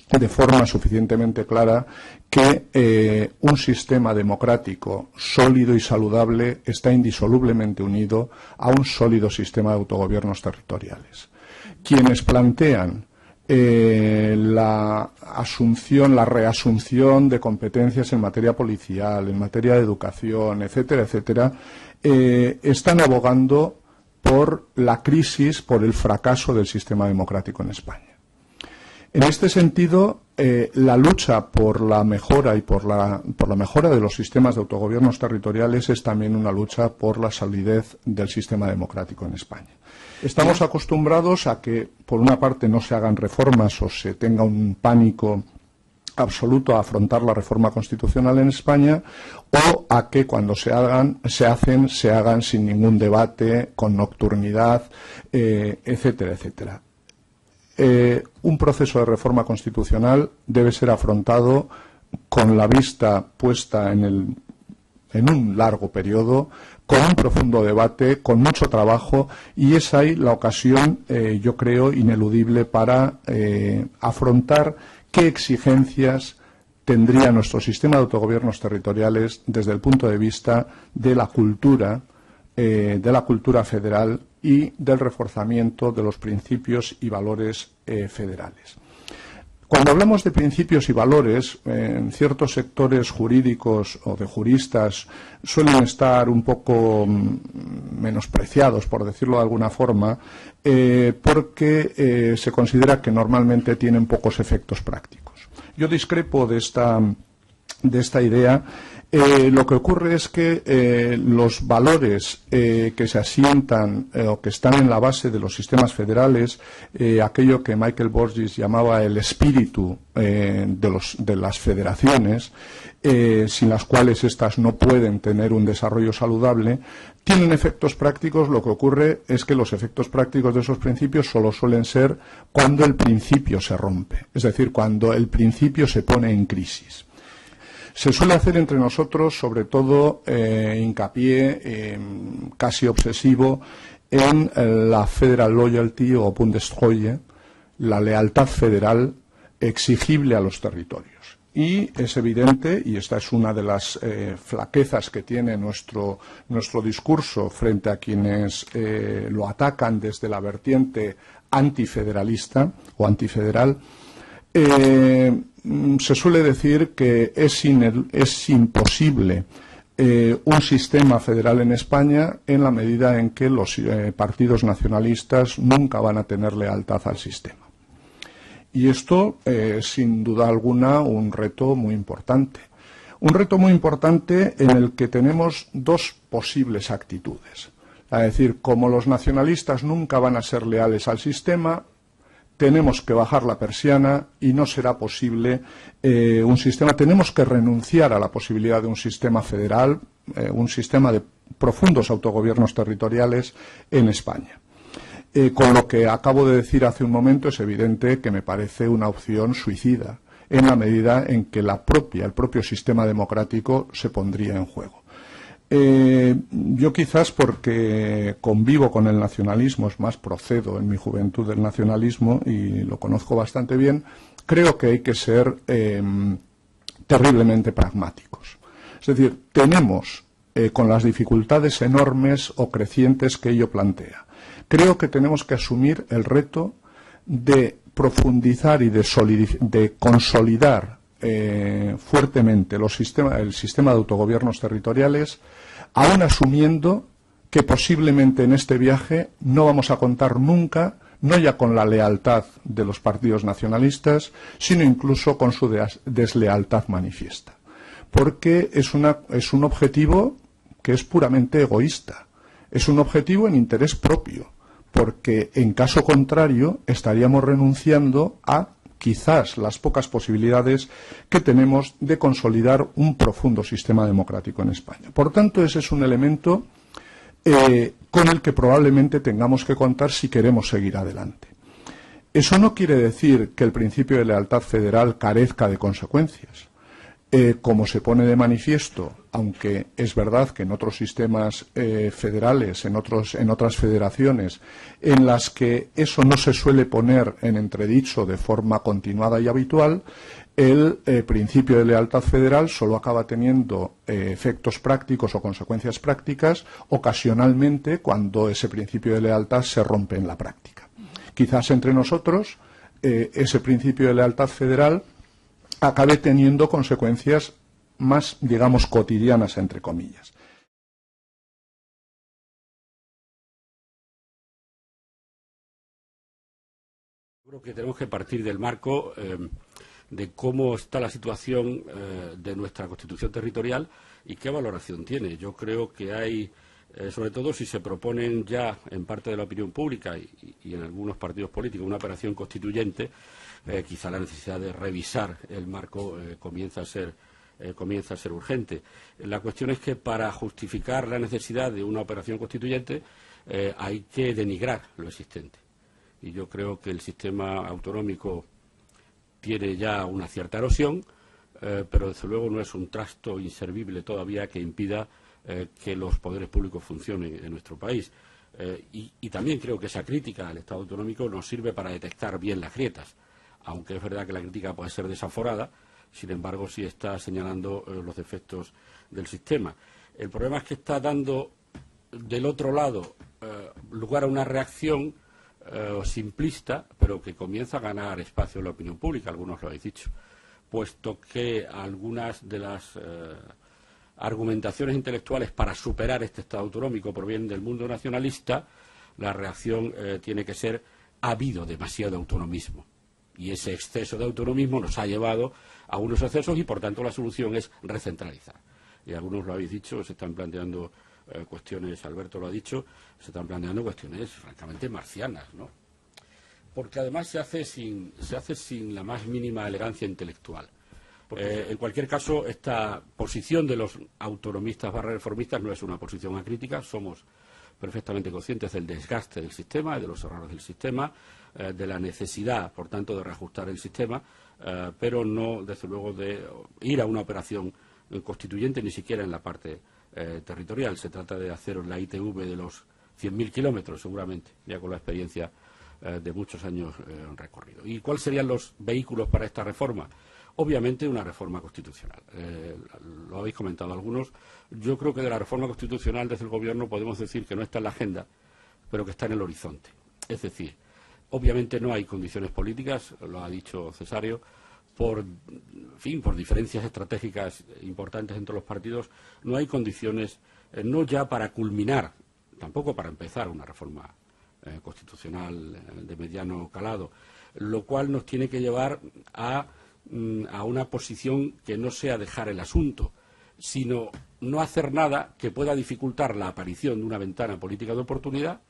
de forma suficientemente clara que un sistema democrático sólido y saludable está indisolublemente unido a un sólido sistema de autogobiernos territoriales. Quienes plantean la reasunción de competencias en materia policial, en materia de educación, etcétera, etcétera, están abogando por la crisis, por el fracaso del sistema democrático en España. En este sentido, la lucha por la mejora y por la mejora de los sistemas de autogobiernos territoriales es también una lucha por la solidez del sistema democrático en España. Estamos acostumbrados a que, por una parte, no se hagan reformas o se tenga un pánico absoluto a afrontar la reforma constitucional en España, o a que cuando se hagan sin ningún debate, con nocturnidad, etcétera, etcétera. Un proceso de reforma constitucional debe ser afrontado con la vista puesta en un largo periodo, con un profundo debate, con mucho trabajo, y es ahí la ocasión, yo creo, ineludible para afrontar qué exigencias tendría nuestro sistema de autogobiernos territoriales desde el punto de vista de la cultura federal y del reforzamiento de los principios y valores federales. Cuando hablamos de principios y valores, en ciertos sectores jurídicos o de juristas suelen estar un poco menospreciados, por decirlo de alguna forma, porque se considera que normalmente tienen pocos efectos prácticos. Yo discrepo de esta idea. Lo que ocurre es que los valores que se asientan o que están en la base de los sistemas federales, aquello que Michael Borges llamaba el espíritu de las federaciones, sin las cuales éstas no pueden tener un desarrollo saludable, tienen efectos prácticos. Lo que ocurre es que los efectos prácticos de esos principios solo suelen ser cuando el principio se rompe, es decir, cuando el principio se pone en crisis. Se suele hacer entre nosotros, sobre todo, hincapié casi obsesivo en la Federal Loyalty o Bundestreue, la lealtad federal exigible a los territorios. Y es evidente, y esta es una de las flaquezas que tiene nuestro discurso frente a quienes lo atacan desde la vertiente antifederalista o antifederal, se suele decir que es imposible un sistema federal en España en la medida en que los partidos nacionalistas nunca van a tener lealtad al sistema. Y esto es, sin duda alguna, un reto muy importante. Un reto muy importante en el que tenemos dos posibles actitudes. Es decir, como los nacionalistas nunca van a ser leales al sistema, tenemos que bajar la persiana y no será posible un sistema. Tenemos que renunciar a la posibilidad de un sistema federal, un sistema de profundos autogobiernos territoriales en España. Con lo que acabo de decir hace un momento, es evidente que me parece una opción suicida, en la medida en que el propio sistema democrático se pondría en juego. Yo quizás porque convivo con el nacionalismo, es más, procedo en mi juventud del nacionalismo y lo conozco bastante bien, creo que hay que ser terriblemente pragmáticos. Es decir, tenemos, con las dificultades enormes o crecientes que ello plantea, creo que tenemos que asumir el reto de profundizar y de consolidar fuertemente el sistema de autogobiernos territoriales, aún asumiendo que posiblemente en este viaje no vamos a contar nunca, no ya con la lealtad de los partidos nacionalistas, sino incluso con su deslealtad manifiesta. Porque es un objetivo que es puramente egoísta, es un objetivo en interés propio, porque en caso contrario estaríamos renunciando a quizás las pocas posibilidades que tenemos de consolidar un profundo sistema democrático en España. Por tanto, ese es un elemento con el que probablemente tengamos que contar si queremos seguir adelante. Eso no quiere decir que el principio de lealtad federal carezca de consecuencias. Como se pone de manifiesto, aunque es verdad que en otros sistemas federales, en otras federaciones, en las que eso no se suele poner en entredicho de forma continuada y habitual, el principio de lealtad federal solo acaba teniendo efectos prácticos o consecuencias prácticas ocasionalmente cuando ese principio de lealtad se rompe en la práctica. Quizás entre nosotros ese principio de lealtad federal acabe teniendo consecuencias más, digamos, cotidianas, entre comillas. Creo que tenemos que partir del marco de cómo está la situación de nuestra Constitución territorial y qué valoración tiene. Yo creo que hay sobre todo si se proponen ya en parte de la opinión pública y en algunos partidos políticos una operación constituyente, quizá la necesidad de revisar el marco comienza a ser urgente. La cuestión es que para justificar la necesidad de una operación constituyente hay que denigrar lo existente. Y yo creo que el sistema autonómico tiene ya una cierta erosión, pero desde luego no es un trasto inservible todavía que impida que los poderes públicos funcionen en nuestro país. Y también creo que esa crítica al Estado autonómico nos sirve para detectar bien las grietas, aunque es verdad que la crítica puede ser desaforada, sin embargo sí está señalando los defectos del sistema. El problema es que está dando del otro lado lugar a una reacción simplista, pero que comienza a ganar espacio en la opinión pública, algunos lo habéis dicho, puesto que algunas de las argumentaciones intelectuales para superar este Estado autonómico provienen del mundo nacionalista. La reacción tiene que ser: ha habido demasiado autonomismo y ese exceso de autonomismo nos ha llevado a unos excesos y por tanto la solución es recentralizar. Y algunos lo habéis dicho, se están planteando cuestiones, Alberto lo ha dicho, se están planteando cuestiones francamente marcianas, ¿no? Porque además se hace sin la más mínima elegancia intelectual. En cualquier caso, esta posición de los autonomistas / reformistas no es una posición acrítica. Somos perfectamente conscientes del desgaste del sistema, de los errores del sistema, de la necesidad, por tanto, de reajustar el sistema, pero no, desde luego, de ir a una operación constituyente, ni siquiera en la parte territorial. Se trata de hacer la ITV de los 100.000 kilómetros, seguramente, ya con la experiencia de muchos años recorrido. ¿Y cuáles serían los vehículos para esta reforma? Obviamente una reforma constitucional. Lo habéis comentado algunos. Yo creo que de la reforma constitucional desde el Gobierno podemos decir que no está en la agenda, pero que está en el horizonte. Es decir, obviamente no hay condiciones políticas, lo ha dicho Cesario, por diferencias estratégicas importantes entre los partidos, no hay condiciones, no ya para culminar, tampoco para empezar una reforma constitucional de mediano calado, lo cual nos tiene que llevar a una posición que no sea dejar el asunto, sino no hacer nada que pueda dificultar la aparición de una ventana política de oportunidad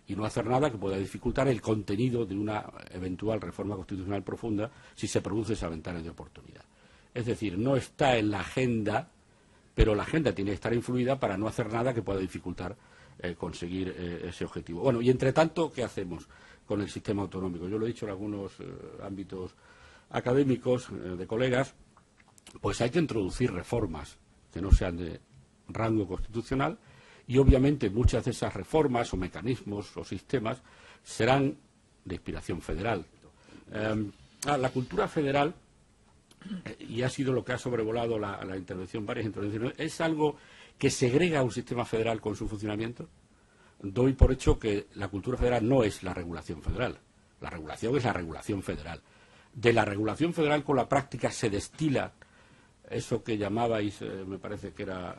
y no hacer nada que pueda dificultar el contenido de una eventual reforma constitucional profunda si se produce esa ventana de oportunidad. Es decir, no está en la agenda, pero la agenda tiene que estar influida para no hacer nada que pueda dificultar conseguir ese objetivo. Bueno, y entre tanto, ¿qué hacemos con el sistema autonómico? Yo lo he dicho en algunos ámbitos académicos, de colegas, pues hay que introducir reformas que no sean de rango constitucional y obviamente muchas de esas reformas o mecanismos o sistemas serán de inspiración federal. La cultura federal, y ha sido lo que ha sobrevolado la intervención, varias intervenciones, es algo que segrega a un sistema federal con su funcionamiento. Doy por hecho que la cultura federal no es la regulación federal. La regulación es la regulación federal. De la regulación federal con la práctica se destila eso que llamabais, me parece que era,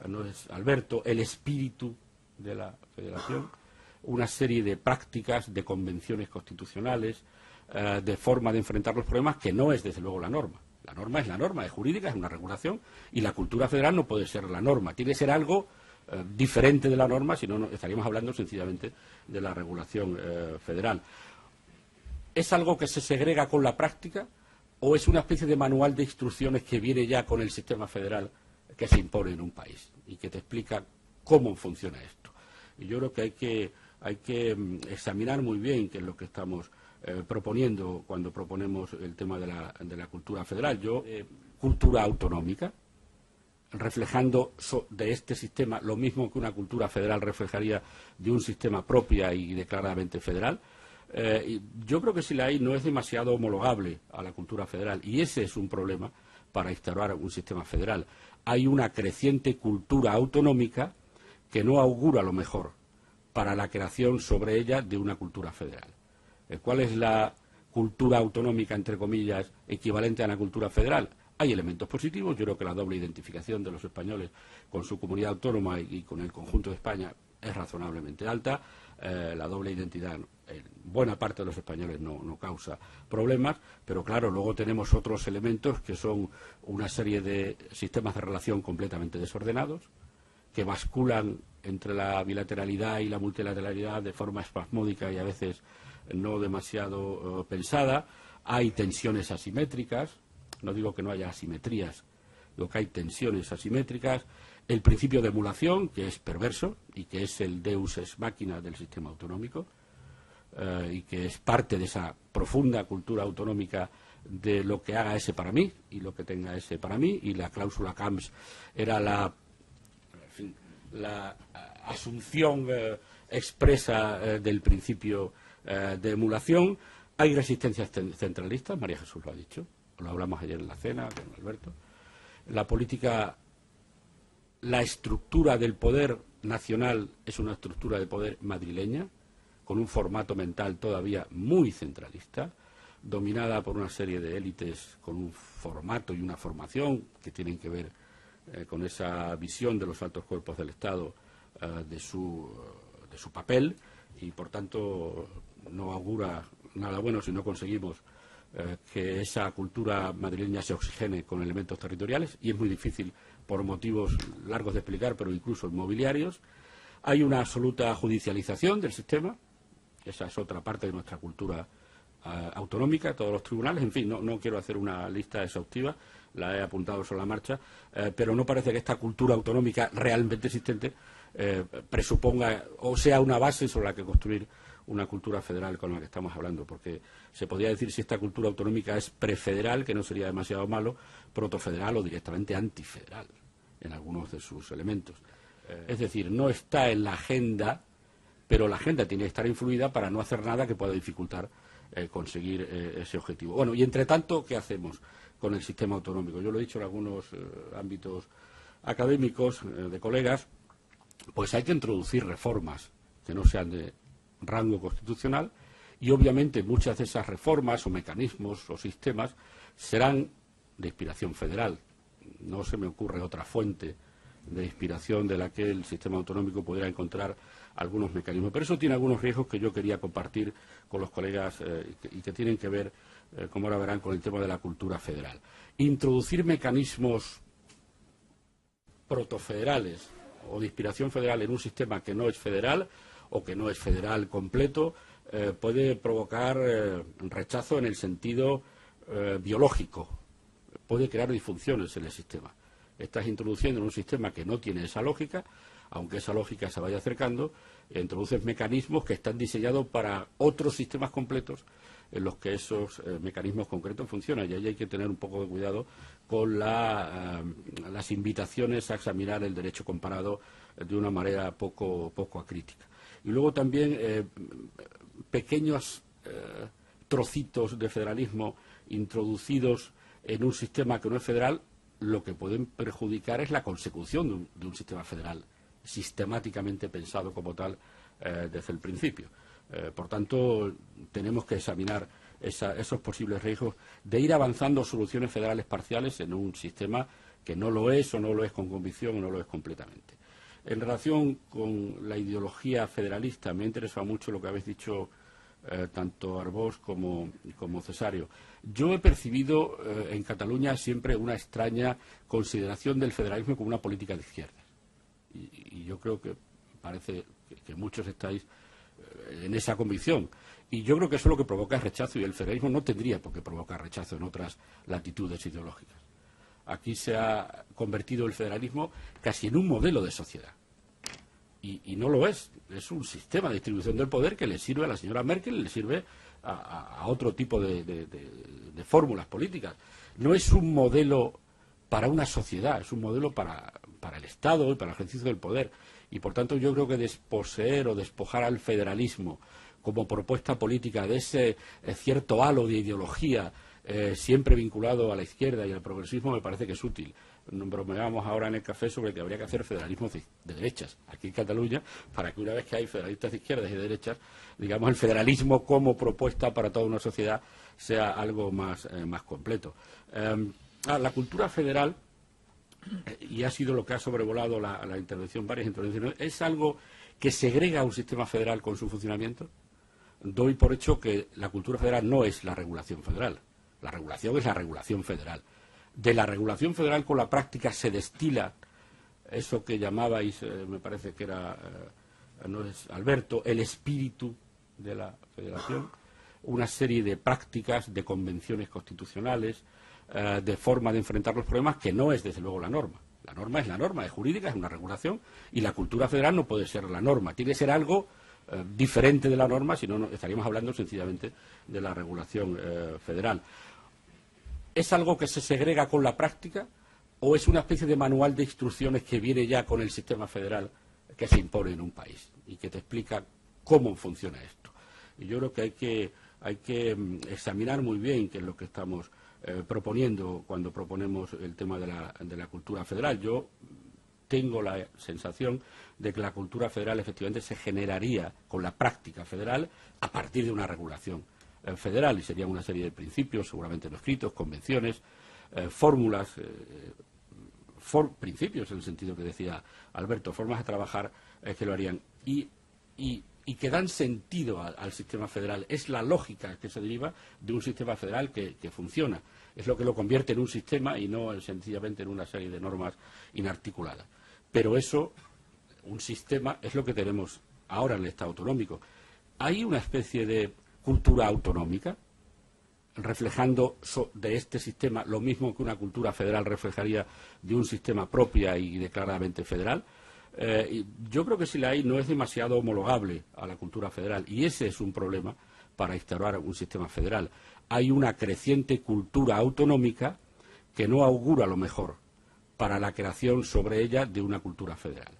no es Alberto, el espíritu de la federación, una serie de prácticas, de convenciones constitucionales, de forma de enfrentar los problemas que no es desde luego la norma. La norma, es jurídica, es una regulación y la cultura federal no puede ser la norma, tiene que ser algo diferente de la norma, si no estaríamos hablando sencillamente de la regulación federal. ¿Es algo que se segrega con la práctica o es una especie de manual de instrucciones que viene ya con el sistema federal que se impone en un país y que te explica cómo funciona esto? Y yo creo que hay que examinar muy bien qué es lo que estamos proponiendo cuando proponemos el tema de la cultura federal. Cultura autonómica, reflejando de este sistema lo mismo que una cultura federal reflejaría de un sistema propia y declaradamente federal. Yo creo que si la hay no es demasiado homologable a la cultura federal y ese es un problema para instaurar un sistema federal. Hay una creciente cultura autonómica que no augura lo mejor para la creación sobre ella de una cultura federal. ¿Cuál es la cultura autonómica, entre comillas, equivalente a la cultura federal? Hay elementos positivos. Yo creo que la doble identificación de los españoles con su comunidad autónoma y con el conjunto de España es razonablemente alta. La doble identidad en buena parte de los españoles no causa problemas, pero claro, luego tenemos otros elementos que son una serie de sistemas de relación completamente desordenados, que basculan entre la bilateralidad y la multilateralidad de forma espasmódica y a veces no demasiado pensada. Hay tensiones asimétricas, no digo que no haya asimetrías, digo que hay tensiones asimétricas. El principio de emulación, que es perverso y que es el deus ex machina del sistema autonómico, y que es parte de esa profunda cultura autonómica de lo que haga ese para mí y lo que tenga ese para mí, y la cláusula Camps era la asunción expresa del principio de emulación. Hay resistencias centralistas, María Jesús lo ha dicho, lo hablamos ayer en la cena con Alberto. La política, la estructura del poder nacional es una estructura de poder madrileña, con un formato mental todavía muy centralista, dominada por una serie de élites con un formato y una formación que tienen que ver con esa visión de los altos cuerpos del Estado de su papel, y por tanto no augura nada bueno si no conseguimos que esa cultura madrileña se oxigene con elementos territoriales, y es muy difícil por motivos largos de explicar, pero incluso inmobiliarios. Hay una absoluta judicialización del sistema, esa es otra parte de nuestra cultura autonómica, todos los tribunales, en fin, no quiero hacer una lista exhaustiva, la he apuntado sobre la marcha, pero no parece que esta cultura autonómica realmente existente presuponga o sea una base sobre la que construir una cultura federal con la que estamos hablando, porque se podría decir si esta cultura autonómica es prefederal, que no sería demasiado malo, protofederal o directamente antifederal en algunos de sus elementos. Es decir, no está en la agenda, pero la agenda tiene que estar influida para no hacer nada que pueda dificultar conseguir ese objetivo. Bueno, y entre tanto, ¿qué hacemos con el sistema autonómico? Yo lo he dicho en algunos ámbitos académicos de colegas, pues hay que introducir reformas que no sean de rango constitucional, y obviamente muchas de esas reformas o mecanismos o sistemas serán de inspiración federal. No se me ocurre otra fuente de inspiración de la que el sistema autonómico pudiera encontrar algunos mecanismos. Pero eso tiene algunos riesgos que yo quería compartir con los colegas y que tienen que ver, como ahora verán, con el tema de la cultura federal. Introducir mecanismos protofederales o de inspiración federal en un sistema que no es federal o que no es federal completo puede provocar rechazo en el sentido biológico, puede crear disfunciones en el sistema. Estás introduciendo en un sistema que no tiene esa lógica, aunque esa lógica se vaya acercando, introduces mecanismos que están diseñados para otros sistemas completos en los que esos mecanismos concretos funcionan, y ahí hay que tener un poco de cuidado con las invitaciones a examinar el derecho comparado de una manera poco acrítica. Y luego también pequeños trocitos de federalismo introducidos en un sistema que no es federal, lo que pueden perjudicar es la consecución de un sistema federal sistemáticamente pensado como tal desde el principio. Por tanto, tenemos que examinar esos posibles riesgos de ir avanzando soluciones federales parciales en un sistema que no lo es, o no lo es con convicción, o no lo es completamente. En relación con la ideología federalista, me ha interesado mucho lo que habéis dicho tanto Arbós como Cesario. Yo he percibido en Cataluña siempre una extraña consideración del federalismo como una política de izquierda. Y yo creo que parece que muchos estáis en esa convicción. Y yo creo que eso es lo que provoca rechazo, y el federalismo no tendría por qué provocar rechazo en otras latitudes ideológicas. Aquí se ha convertido el federalismo casi en un modelo de sociedad. Y no lo es. Es un sistema de distribución del poder que le sirve a la señora Merkel y le sirve a otro tipo de fórmulas políticas. No es un modelo para una sociedad, es un modelo para el Estado y para el ejercicio del poder. Y, por tanto, yo creo que desposeer o despojar al federalismo como propuesta política de ese cierto halo de ideología siempre vinculado a la izquierda y al progresismo me parece que es útil. Bromeábamos ahora en el café sobre que habría que hacer federalismo de derechas aquí en Cataluña, para que una vez que hay federalistas de izquierdas y de derechas, digamos, el federalismo como propuesta para toda una sociedad sea algo más completo. La cultura federal, y ha sido lo que ha sobrevolado la intervención, varias intervenciones, es algo que segrega un sistema federal con su funcionamiento. Doy por hecho que la cultura federal no es la regulación federal. La regulación es la regulación federal. De la regulación federal con la práctica se destila eso que llamabais, me parece que era, no es Alberto, el espíritu de la Federación, una serie de prácticas, de convenciones constitucionales, de forma de enfrentar los problemas, que no es desde luego la norma. La norma, es jurídica, es una regulación, y la cultura federal no puede ser la norma, tiene que ser algo diferente de la norma, si no estaríamos hablando sencillamente de la regulación federal. ¿Es algo que se segrega con la práctica o es una especie de manual de instrucciones que viene ya con el sistema federal que se impone en un país y que te explica cómo funciona esto? Y yo creo que hay que examinar muy bien qué es lo que estamos proponiendo cuando proponemos el tema de la cultura federal. Yo tengo la sensación de que la cultura federal efectivamente se generaría con la práctica federal a partir de una regulación federal, y serían una serie de principios, seguramente no escritos, convenciones, fórmulas, principios en el sentido que decía Alberto, formas de trabajar que lo harían y que dan sentido al sistema federal. Es la lógica que se deriva de un sistema federal que funciona. Es lo que lo convierte en un sistema y no sencillamente en una serie de normas inarticuladas. Pero eso, un sistema, es lo que tenemos ahora en el Estado autonómico. Hay una especie de cultura autonómica reflejando de este sistema lo mismo que una cultura federal reflejaría de un sistema propia y declaradamente federal. Yo creo que si la hay no es demasiado homologable a la cultura federal, y ese es un problema para instaurar un sistema federal. Hay una creciente cultura autonómica que no augura lo mejor para la creación sobre ella de una cultura federal.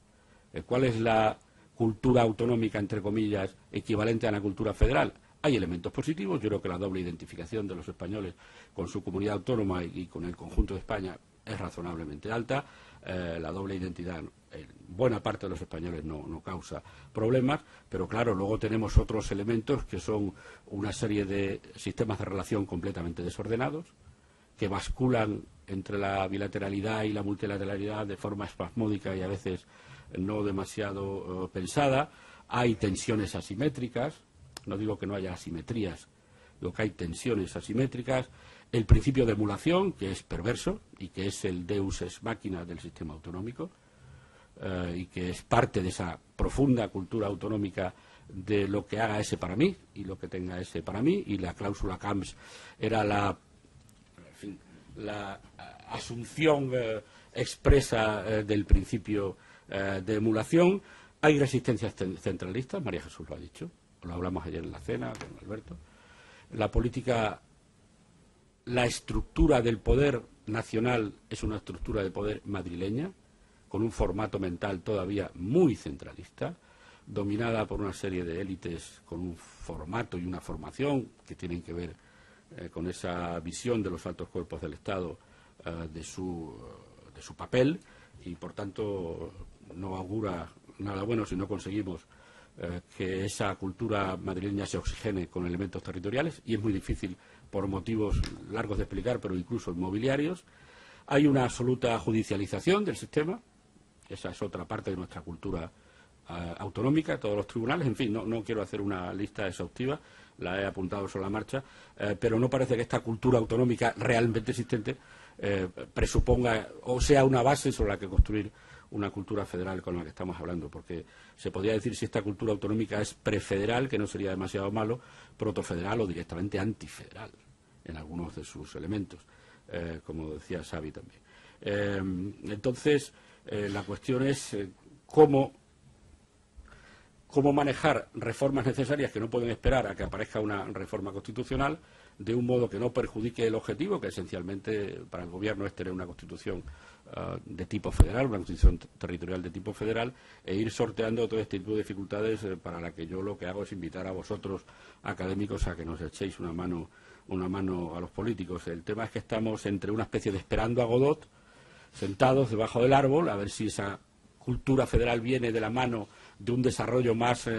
¿Cuál es la cultura autonómica, entre comillas, equivalente a la cultura federal? Hay elementos positivos. Yo creo que la doble identificación de los españoles con su comunidad autónoma y con el conjunto de España es razonablemente alta. La doble identidad en buena parte de los españoles no causa problemas, pero claro, luego tenemos otros elementos que son una serie de sistemas de relación completamente desordenados, que basculan entre la bilateralidad y la multilateralidad de forma espasmódica y a veces no demasiado pensada. Hay tensiones asimétricas. No digo que no haya asimetrías, digo que hay tensiones asimétricas. El principio de emulación, que es perverso y que es el deus ex machina del sistema autonómico, y que es parte de esa profunda cultura autonómica de lo que haga ese para mí y lo que tenga ese para mí, y la cláusula Camps era la asunción expresa del principio de emulación. Hay resistencias centralistas, María Jesús lo ha dicho, lo hablamos ayer en la cena con Alberto. La política, la estructura del poder nacional es una estructura de poder madrileña, con un formato mental todavía muy centralista, dominada por una serie de élites con un formato y una formación que tienen que ver con esa visión de los altos cuerpos del Estado de su papel, y por tanto no augura nada bueno si no conseguimos que esa cultura madrileña se oxigene con elementos territoriales, y es muy difícil por motivos largos de explicar, pero incluso inmobiliarios. Hay una absoluta judicialización del sistema, esa es otra parte de nuestra cultura autonómica, todos los tribunales, en fin, no quiero hacer una lista exhaustiva, la he apuntado sobre la marcha, pero no parece que esta cultura autonómica realmente existente presuponga o sea una base sobre la que construir una cultura federal con la que estamos hablando, porque se podría decir, si esta cultura autonómica es prefederal, que no sería demasiado malo, protofederal o directamente antifederal en algunos de sus elementos, como decía Xavi también. Entonces, la cuestión es cómo manejar reformas necesarias que no pueden esperar a que aparezca una reforma constitucional de un modo que no perjudique el objetivo, que esencialmente para el Gobierno es tener una Constitución de tipo federal, una Constitución territorial de tipo federal, e ir sorteando todo este tipo de dificultades para la que yo lo que hago es invitar a vosotros, académicos, a que nos echéis una mano a los políticos. El tema es que estamos entre una especie de esperando a Godot, sentados debajo del árbol, a ver si esa cultura federal viene de la mano de un desarrollo más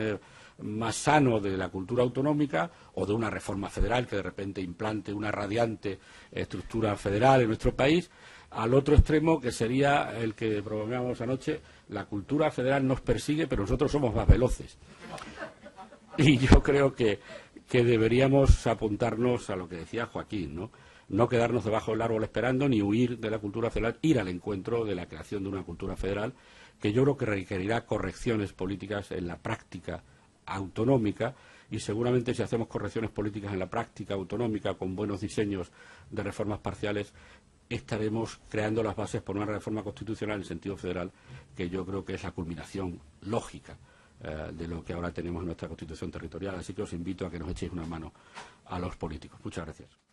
sano de la cultura autonómica, o de una reforma federal que de repente implante una radiante estructura federal en nuestro país, al otro extremo, que sería el que proponíamos anoche: la cultura federal nos persigue, pero nosotros somos más veloces. Y yo creo que deberíamos apuntarnos a lo que decía Joaquín, ¿no? no quedarnos debajo del árbol esperando ni huir de la cultura federal, ir al encuentro de la creación de una cultura federal que yo creo que requerirá correcciones políticas en la práctica autonómica, y seguramente si hacemos correcciones políticas en la práctica autonómica con buenos diseños de reformas parciales, estaremos creando las bases por una reforma constitucional en sentido federal, que yo creo que es la culminación lógica de lo que ahora tenemos en nuestra Constitución territorial. Así que os invito a que nos echéis una mano a los políticos. Muchas gracias.